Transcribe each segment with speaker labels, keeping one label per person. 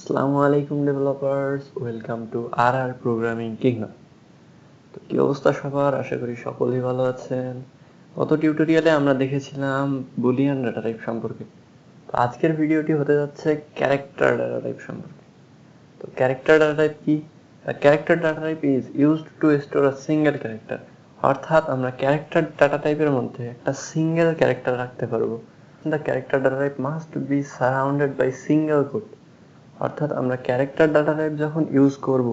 Speaker 1: আসসালামু আলাইকুম developers, welcome to our programming kingdom. তো কি অবস্থা সবার? আশা করি সকলেই ভালো আছেন। গত টিউটোরিয়ালে আমরা দেখেছিলাম বুলিয়ান ডাটা টাইপ সম্পর্কে। তো আজকের ভিডিওটি হতে যাচ্ছে ক্যারেক্টার ডাটা টাইপ সম্পর্কে। তো ক্যারেক্টার ডাটা টাইপ কি? Character data type is used to store a single character. অর্থাৎ আমরা ক্যারেক্টার ডাটা টাইপের মধ্যে একটা সিঙ্গেল ক্যারেক্টার রাখতে পারবো। The character data type must be surrounded by single code. অর্থাৎ আমরা ক্যারেক্টার ডাটা টাইপ যখন ইউজ করব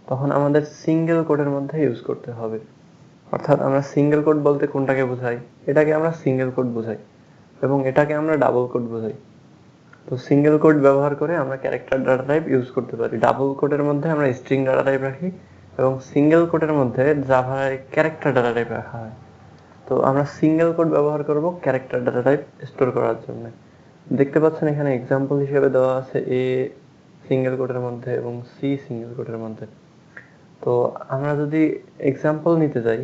Speaker 1: তখন আমাদের সিঙ্গেল কোডের মধ্যে ইউজ করতে হবে। অর্থাৎ আমরা সিঙ্গেল কোড বলতে কোনটাকে বোঝাই? এটাকে আমরা সিঙ্গেল কোড বোঝাই এবং এটাকে আমরা ডাবল কোড বোঝাই। তো সিঙ্গেল কোড ব্যবহার করে আমরা ক্যারেক্টার ডাটা টাইপ ইউজ করতে পারি। ডাবল কোডের মধ্যে আমরা স্ট্রিং ডাটা টাইপ রাখি এবং সিঙ্গেল কোডের মধ্যে জাভায় ক্যারেক্টার ডাটা টাইপ রাখা হয়। তো আমরা সিঙ্গেল কোড ব্যবহার করব ক্যারেক্টার ডাটা টাইপ স্টোর করার জন্য। দেখতে পাচ্ছেন এখানে এক্সাম্পল হিসেবে দেওয়া আছে এ সিঙ্গেল কোডের মধ্যে এবং সি সিঙ্গেল কোডের মধ্যে। তো আমরা যদি এক্সাম্পল নিতে যাই,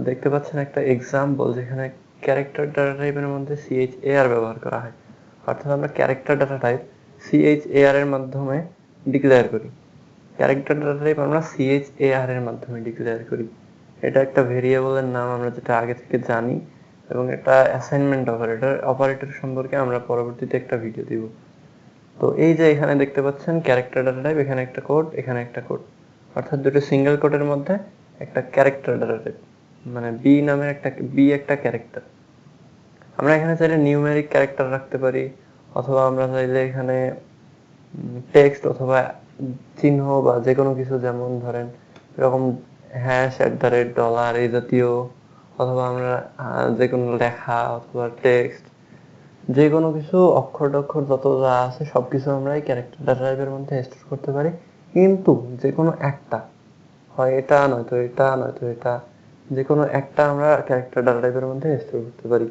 Speaker 1: দেখতে পাচ্ছেন একটা এক্সাম্পল যেখানে ক্যারেক্টার ডাটা টাইপের মধ্যে CHAR ব্যবহার করা হয়। অর্থাৎ আমরা ক্যারেক্টার ডাটা টাইপ CHAR এর মাধ্যমে ডিক্লেয়ার করি। ক্যারেক্টার ডাটা টাইপ আমরা CHAR এর মাধ্যমে ডিক্লেয়ার করি। এটা একটা ভেরিয়েবলের নাম, আমরা যেটা আগে থেকে জানি, এবং এটা অ্যাসাইনমেন্ট অপারেটর সম্পর্কে আমরা পরবর্তীতে একটা ভিডিও দিব। তো এই যে এখানে দেখতে পাচ্ছেন ক্যারেক্টার ডাটা টাইপ, এখানে একটা কোড, এখানে একটা কোড, অর্থাৎ দুটো সিঙ্গেল কোডের মধ্যে একটা ক্যারেক্টার ডাটা টাইপ, মানে বি নামের একটা ক্যারেক্টার। আমরা এখানে চাইলে নিউমেরিক ক্যারেক্টার রাখতে পারি, অথবা আমরা চাইলে এখানে টেক্সট অথবা চিহ্ন বা যে কোনো কিছু, যেমন ধরেন এরকম $, এই জাতীয়, অথবা আমরা যে কোনো লেখা অথবা টেক্সট, যে কোনো কিছু অক্ষর টক্ষর যত যা আছে সবকিছু আমরা এই ক্যারেক্টার ডাটা টাইপের মধ্যে স্টোর করতে পারি। কিন্তু যে কোনো একটা, হয় এটা নয়তো এটা নয়তো এটা, যে কোনো একটা আমরা ক্যারেক্টার ডাটা টাইপের মধ্যে স্টোর করতে পারি।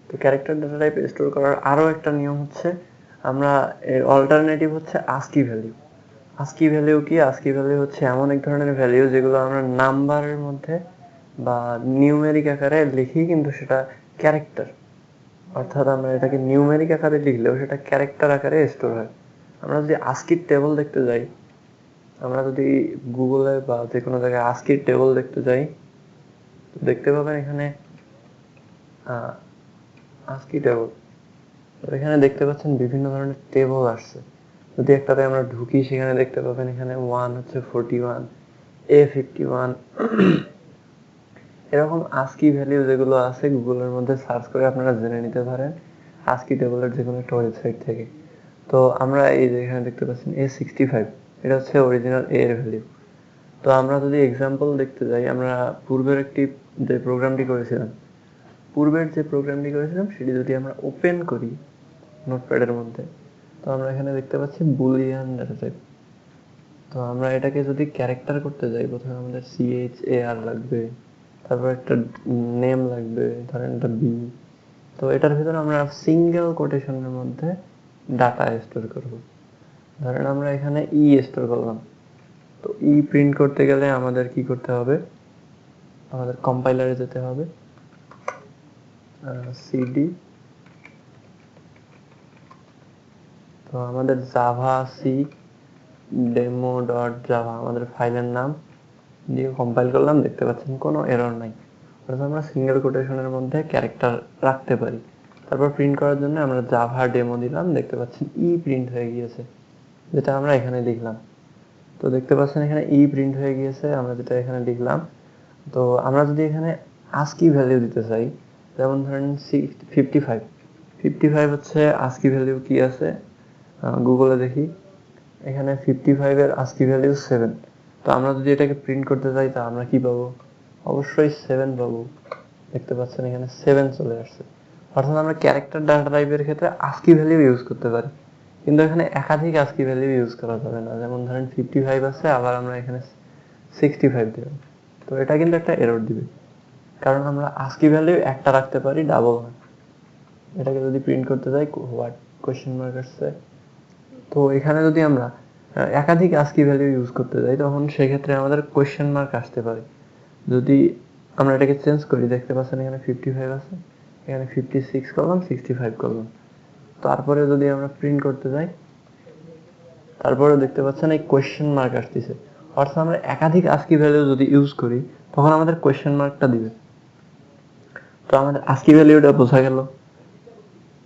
Speaker 1: তো ক্যারেক্টার ডাটা টাইপ স্টোর করার আরো একটা নিয়ম হচ্ছে, আমরা অল্টারনেটিভ হচ্ছে আস্কি ভ্যালু। আস্কি ভ্যালু কি? আস্কি ভ্যালু হচ্ছে এমন এক ধরনের ভ্যালু যেগুলো আমরা নাম্বারের মধ্যে বা নিউমেরিক আকারে লিখি, কিন্তু সেটা ক্যারেক্টার। অর্থাৎ আমরা এটাকে নিউমেরিক আকারে লিখলেও সেটা ক্যারেক্টার আকারে স্টোর হয়। আমরা যদি আস্কির টেবল দেখতে যাই, আমরা যদি গুগলে বা যে কোনো জায়গায় আস্কির টেবল দেখতে যাই, দেখতে পাবেন এখানে আস্কি টেবল। এখানে দেখতে পাচ্ছেন বিভিন্ন ধরনের টেবল আসছে। যদি একটাতে আমরা ঢুকি, সেখানে দেখতে পাবেন এখানে 1 হচ্ছে 41, A51, এরকম আস্কি ভ্যালু যেগুলো আছে গুগলের মধ্যে সার্চ করে আপনারা জেনে নিতে পারেন আস্কি টেবলের যে কোনো একটা ওয়েবসাইট থেকে। তো আমরা এই যে এখানে দেখতে পাচ্ছেন A65, এটা হচ্ছে অরিজিনাল A এর ভ্যালু। তো আমরা যদি এক্সাম্পল দেখতে যাই, আমরা পূর্বের যে প্রোগ্রামটি করেছিলাম সেটি যদি আমরা ওপেন করি নোটপ্যাডের মধ্যে, তো আমরা এখানে দেখতে পাচ্ছি বুলিয়ান ডাটা টাইপ। তো আমরা এটাকে যদি ক্যারেক্টার করতে যাই, প্রথমে আমাদের CHAR লাগবে, তারপর একটা নেম লাগবে, ধরেন একটা B। তো এটার ভিতরে আমরা সিঙ্গেল কোটেশনের মধ্যে ডাটা স্টোর করব। ধরেন আমরা এখানে স্টোর করলাম। তো প্রিন্ট করতে গেলে আমাদের কি করতে হবে? আমাদের কম্পাইলারে যেতে হবে, cd, তো আমাদের জাভা সি demo.java আমাদের ফাইলের নাম দিয়ে কম্পাইল করলাম। দেখতে পাচ্ছেন কোনো এরর নাই। অর্থাৎ আমরা সিঙ্গেল কোটেশনের মধ্যে ক্যারেক্টার রাখতে পারি। তারপর প্রিন্ট করার জন্য আমরা জাভা ডেমো দিলাম, দেখতে পাচ্ছেন প্রিন্ট হয়ে গিয়েছে, যেটা আমরা এখানে লিখলাম। তো দেখতে পাচ্ছেন এখানে প্রিন্ট হয়ে গিয়েছে আমরা যেটা এখানে লিখলাম। তো আমরা যদি এখানে আস্কি ভ্যালু দিতে চাই, যেমন ধরেন 55 হচ্ছে আস্কি ভ্যালু কি আছে, গুগলে দেখি, এখানে 55 এর আস্কি ভ্যালু 7। তো আমরা যদি এটাকে প্রিন্ট করতে চাই, তা আমরা কি পাবো? অবশ্যই 7 পাবো। দেখতে পাচ্ছেন এখানে 7 চলে আসছে। অর্থাৎ আমরা ক্যারেক্টার ডাটা টাইপের ক্ষেত্রে আস্কি ভ্যালু ইউজ করতে পারি, কিন্তু এখানে একাধিক আস্কি ভ্যালু ইউজ করা যাবে না। যেমন ধরেন 55 আছে, আবার আমরা এখানে 65 দিলাম, তো এটা কিন্তু একটা এরর দিবে, কারণ আমরা আস্কি ভ্যালু একটা রাখতে পারি, ডাবল না। এটাকে যদি প্রিন্ট করতে যাই, হোয়াট কোশ্চেন মার্ক আসছে। তো এখানে যদি আমরা একাধিক আস্কি ভ্যালু ইউজ করতে যাই, তখন সেক্ষেত্রে আমাদের কোশ্চেন মার্ক আসতে পারে। যদি আমরা এটাকে চেঞ্জ করি, দেখতে পাচ্ছেন এখানে 55 আছে, এখানে 56 করলাম, 65 করলাম, তারপরে যদি আমরা প্রিন্ট করতে যাই, তারপরে দেখতে পাচ্ছেন এই কোয়েশ্চেন মার্ক আসতেছে, অর্থাৎ আমরা একাধিক আস্কি ভ্যালু যদি ইউজ করি তখন আমাদের কোয়েশ্চেন মার্কটা দিবে। তো আমাদের আস্কি ভ্যালুটা বোঝা গেল।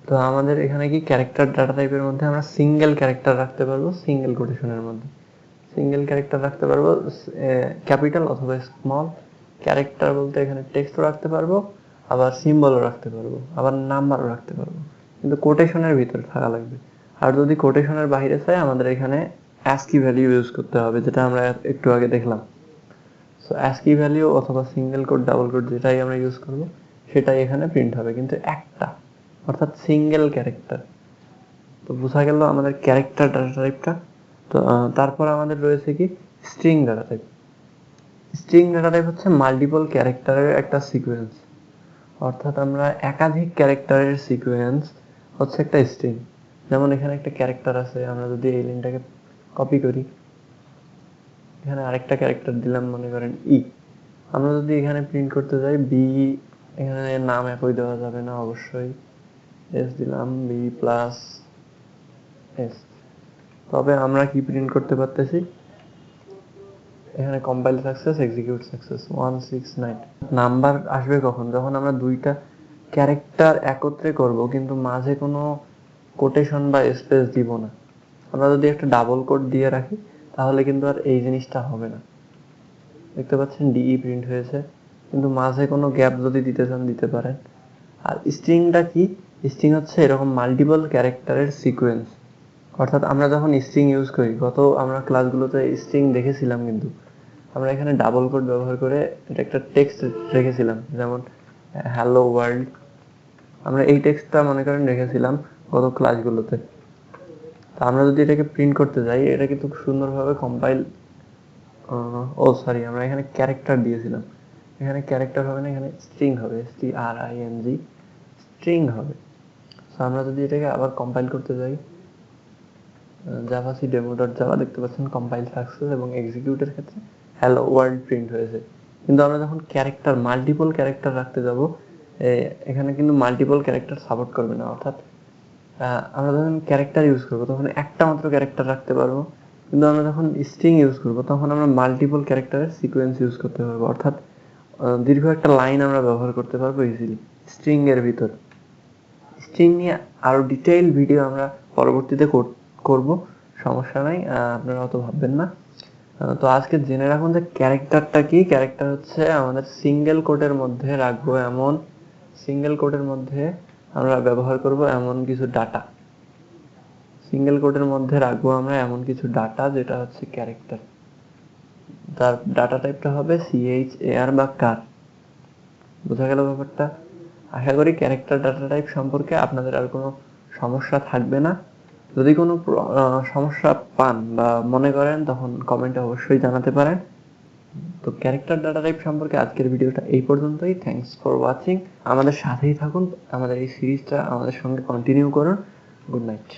Speaker 1: তো আমাদের এখানে কি ক্যারেক্টার ডাটা টাইপের মধ্যে আমরা সিঙ্গেল ক্যারেক্টার রাখতে পারবো, সিঙ্গেল কোটেশনের মধ্যে সিঙ্গেল ক্যারেক্টার রাখতে পারবো, ক্যাপিটাল অথবা স্মল। ক্যারেক্টার বলতে এখানে টেক্সটও রাখতে পারবো, আবার সিম্বলও রাখতে পারবো, আবার নাম্বারও রাখতে পারবো, কিন্তু কোটেশনের ভিতরে থাকা লাগবে। আর যদি কোটেশনের বাইরে চাই আমাদের এখানে অ্যাস্কি ভ্যালু ইউজ করতে হবে, যেটা আমরা একটু আগে দেখলাম। সো অ্যাস্কি ভ্যালু অথবা সিঙ্গেল কোড, ডাবল কোড যেটাই আমরা ইউজ করব সেটাই এখানে প্রিন্ট হবে, কিন্তু একটা, অর্থাৎ সিঙ্গেল ক্যারেক্টার। তো বোঝা গেল আমাদের ক্যারেক্টার ডাটা টাইপটা। তো তারপর আমাদের রয়েছে কি string data type. String data type হচ্ছে মাল্টিপল ক্যারেক্টারের একটা সিকোয়েন্স, অর্থাৎ আমরা একাধিক ক্যারেক্টারের সিকোয়েন্স হচ্ছে একটা স্ট্রিং। যেমন এখানে একটা ক্যারেক্টার আছে, আমরা যদি এই লাইনটাকে কপি করি, এখানে আরেকটা ক্যারেক্টার দিলাম, মনে করেন ই। আমরা যদি এখানে প্রিন্ট করতে যাই বি, এখানে নাম একই দেওয়া যাবে না, অবশ্যই এস দিলাম, বি প্লাস এস। তবে আমরা কি প্রিন্ট করতে পারতেছি, এখানে compile success, execute success 169। Number আসবে কখন, যখন আমরা দুইটা ক্যারেক্টার একত্রে করব কিন্তু মাঝে কোনো কোটেশন বা স্পেস দিব না। আমরা যদি একটা ডাবল কোট দিয়ে রাখি তাহলে কিন্তু আর এই জিনিসটা হবে না। দেখতে পাচ্ছেন ডিই প্রিন্ট হয়েছে, কিন্তু মাঝে কোনো গ্যাপ যদি দিতে চান দিতে পারেন। আর স্ট্রিংটা কি, স্ট্রিং হচ্ছে এরকম মাল্টিপল ক্যারেক্টারের সিকোয়েন্স। অর্থাৎ আমরা যখন স্ট্রিং ইউজ করি, গত আমরা ক্লাসগুলোতে স্ট্রিং দেখেছিলাম, কিন্তু আমরা এখানে ডাবল কোড ব্যবহার করে এটা একটা টেক্সট রেখেছিলাম, যেমন হ্যালো ওয়ার্ল্ড। আমরা এই টেক্সটটা মনে করেন রেখেছিলাম গত ক্লাসগুলোতে। তো আমরা যদি এটাকে প্রিন্ট করতে যাই, এটা কিন্তু সুন্দরভাবে কম্পাইল, সরি, আমরা এখানে ক্যারেক্টার দিয়েছিলাম, এখানে ক্যারেক্টার হবে না, এখানে স্ট্রিং হবে, STRING, স্ট্রিং হবে। সো আমরা যদি এটাকে আবার কম্পাইল করতে যাই, Java C demo dot Java, দেখতে পাচ্ছেন কম্পাইল সাকসেস এবং এক্সিকিউটের ক্ষেত্রে হ্যালো ওয়ার্ল্ড প্রিন্ট হয়েছে। কিন্তু আমরা যখন ক্যারেক্টার, মাল্টিপল ক্যারেক্টার রাখতে যাব, এখানে কিন্তু মাল্টিপল ক্যারেক্টার সাপোর্ট করবে না। অর্থাৎ আমরা যখন ক্যারেক্টার ইউজ করবো তখন একটা মাত্র ক্যারেক্টার রাখতে পারবো, কিন্তু আমরা যখন স্ট্রিং ইউজ করবো তখন আমরা মাল্টিপল ক্যারেক্টারের সিকোয়েন্স ইউজ করতে পারবো। অর্থাৎ দীর্ঘ একটা লাইন আমরা ব্যবহার করতে পারবো ইজিলি স্ট্রিং এর ভিতর। স্ট্রিং নিয়ে আরো ডিটেইল ভিডিও আমরা পরবর্তীতে করব, সমস্যা নাই, আপনারা অত ভাববেন না। তো আজকে জেনে রাখুন যে ক্যারেক্টারটা কি। ক্যারেক্টার হচ্ছে আমাদের সিঙ্গেল কোটের মধ্যে রাখবো এমন, সিঙ্গেল কোটের মধ্যে আমরা ব্যবহার করব এমন কিছু ডাটা, সিঙ্গেল কোটের মধ্যে রাখবো আমরা এমন কিছু ডাটা যেটা হচ্ছে ক্যারেক্টার। তার ডাটা টাইপটা হবে CHAR বা কার। বোঝা গেল ব্যাপারটা? আশা করি ক্যারেক্টার ডাটা টাইপ সম্পর্কে আপনাদের আর কোনো সমস্যা থাকবে না। যদি কোনো সমস্যা পান বা মনে করেন তখন কমেন্টে অবশ্যই জানাতে পারেন। তো ক্যারেক্টার ডাটা টাইপ সম্পর্কে আজকের ভিডিওটা এই পর্যন্তই। Thanks for watching. আমাদের সাথেই থাকুন, আমাদের এই সিরিজটা আমাদের সঙ্গে কন্টিনিউ করুন। Good night.